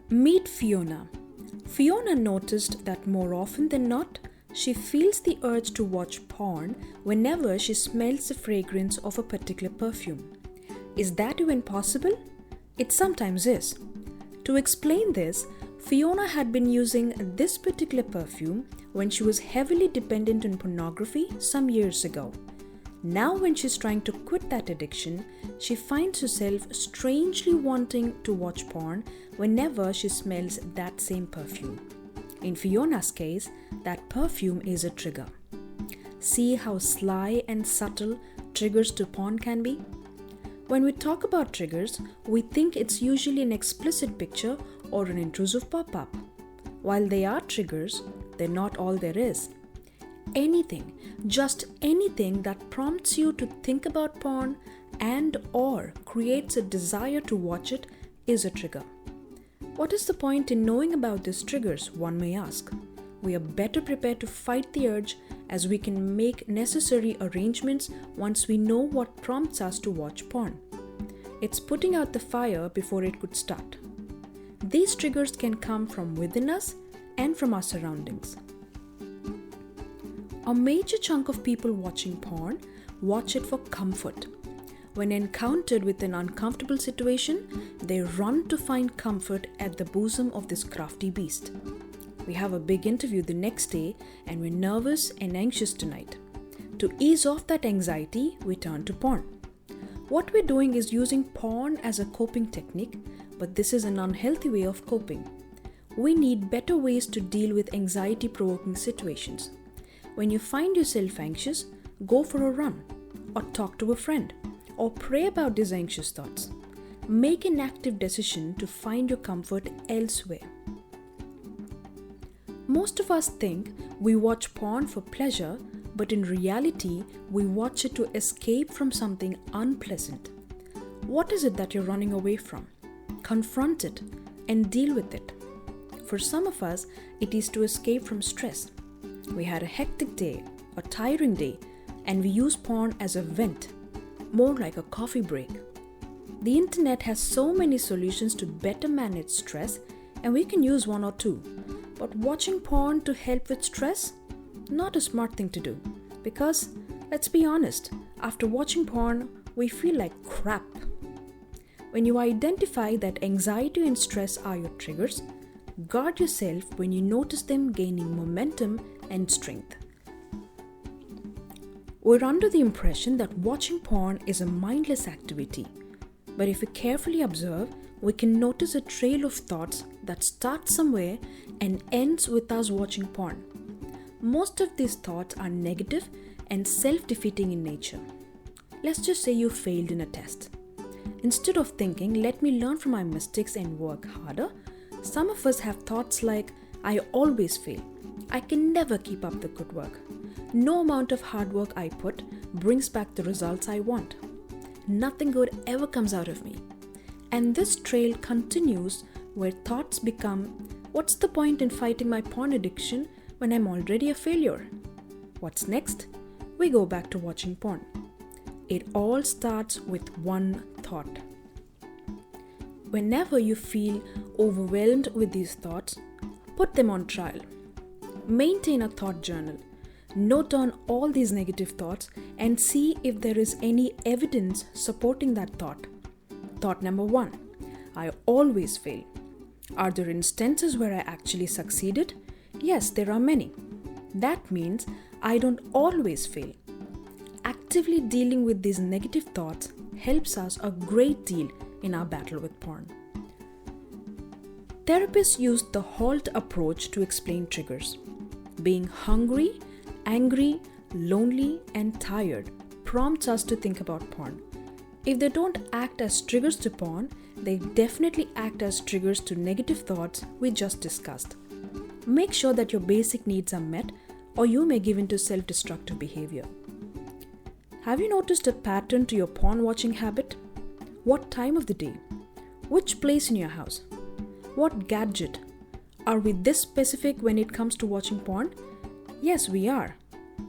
Meet Fiona. Fiona noticed that more often than not, she feels the urge to watch porn whenever she smells the fragrance of a particular perfume. Is that even possible? It sometimes is. To explain this, Fiona had been using this particular perfume when she was heavily dependent on pornography some years ago. Now, when she's trying to quit that addiction, she finds herself strangely wanting to watch porn whenever she smells that same perfume. In Fiona's case, that perfume is a trigger. See how sly and subtle triggers to porn can be? When we talk about triggers, we think it's usually an explicit picture or an intrusive pop-up. While they are triggers, they're not all there is. Anything, just anything that prompts you to think about porn and or creates a desire to watch it is a trigger. What is the point in knowing about these triggers, one may ask? We are better prepared to fight the urge as we can make necessary arrangements once we know what prompts us to watch porn. It's putting out the fire before it could start. These triggers can come from within us and from our surroundings. A major chunk of people watching porn watch it for comfort. When encountered with an uncomfortable situation, they run to find comfort at the bosom of this crafty beast. We have a big interview the next day and we're nervous and anxious tonight. To ease off that anxiety, we turn to porn. What we're doing is using porn as a coping technique, but this is an unhealthy way of coping. We need better ways to deal with anxiety-provoking situations. When you find yourself anxious, go for a run, or talk to a friend, or pray about these anxious thoughts. Make an active decision to find your comfort elsewhere. Most of us think we watch porn for pleasure, but in reality, we watch it to escape from something unpleasant. What is it that you're running away from? Confront it and deal with it. For some of us, it is to escape from stress. We had a hectic day, a tiring day, and we use porn as a vent, more like a coffee break. The internet has so many solutions to better manage stress, and we can use one or two. But watching porn to help with stress? Not a smart thing to do. Because, let's be honest, after watching porn, we feel like crap. When you identify that anxiety and stress are your triggers, guard yourself when you notice them gaining momentum and strength. We're under the impression that watching porn is a mindless activity, but if we carefully observe, we can notice a trail of thoughts that starts somewhere and ends with us watching porn. Most of these thoughts are negative and self-defeating in nature. Let's just say you failed in a test. Instead of thinking, let me learn from my mistakes and work harder, some of us have thoughts like, I always fail. I can never keep up the good work. No amount of hard work I put brings back the results I want. Nothing good ever comes out of me. And this trail continues where thoughts become, what's the point in fighting my porn addiction when I'm already a failure? What's next? We go back to watching porn. It all starts with one thought. Whenever you feel overwhelmed with these thoughts, put them on trial. Maintain a thought journal. Note down all these negative thoughts and see if there is any evidence supporting that thought. Thought number 1. I always fail. Are there instances where I actually succeeded? Yes, there are many. That means I don't always fail. Actively dealing with these negative thoughts helps us a great deal in our battle with porn. Therapists use the HALT approach to explain triggers. Being hungry, angry, lonely, and tired prompts us to think about porn. If they don't act as triggers to porn, they definitely act as triggers to negative thoughts we just discussed. Make sure that your basic needs are met, or you may give in to self-destructive behavior. Have you noticed a pattern to your porn watching habit? What time of the day? Which place in your house? What gadget? Are we this specific when it comes to watching porn? Yes, we are.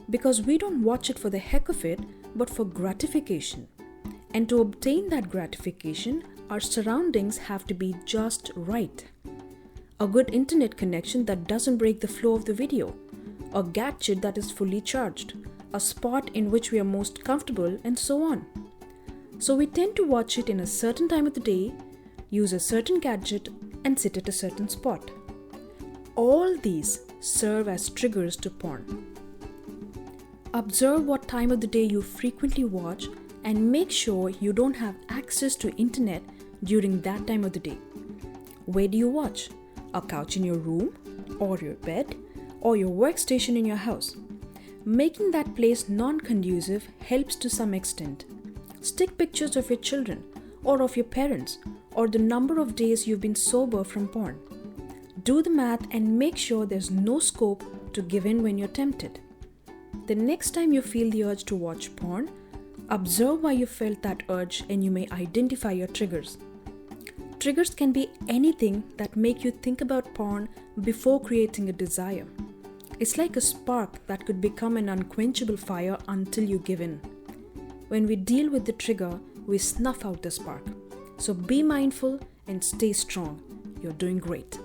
Because we don't watch it for the heck of it, but for gratification. And to obtain that gratification, our surroundings have to be just right. a good internet connection that doesn't break the flow of the video, a gadget that is fully charged, a spot in which we are most comfortable, and so on. So we tend to watch it in a certain time of the day, use a certain gadget, and sit at a certain spot. All these serve as triggers to porn. Observe what time of the day you frequently watch and make sure you don't have access to internet during that time of the day. Where do you watch? A couch in your room, or your bed, or your workstation in your house? Making that place non-conducive helps to some extent. Stick pictures of your children, or of your parents, or the number of days you've been sober from porn. Do the math and make sure there's no scope to give in when you're tempted. The next time you feel the urge to watch porn, observe why you felt that urge and you may identify your triggers. Triggers can be anything that make you think about porn before creating a desire. It's like a spark that could become an unquenchable fire until you give in. When we deal with the trigger, we snuff out the spark. So be mindful and stay strong. You're doing great.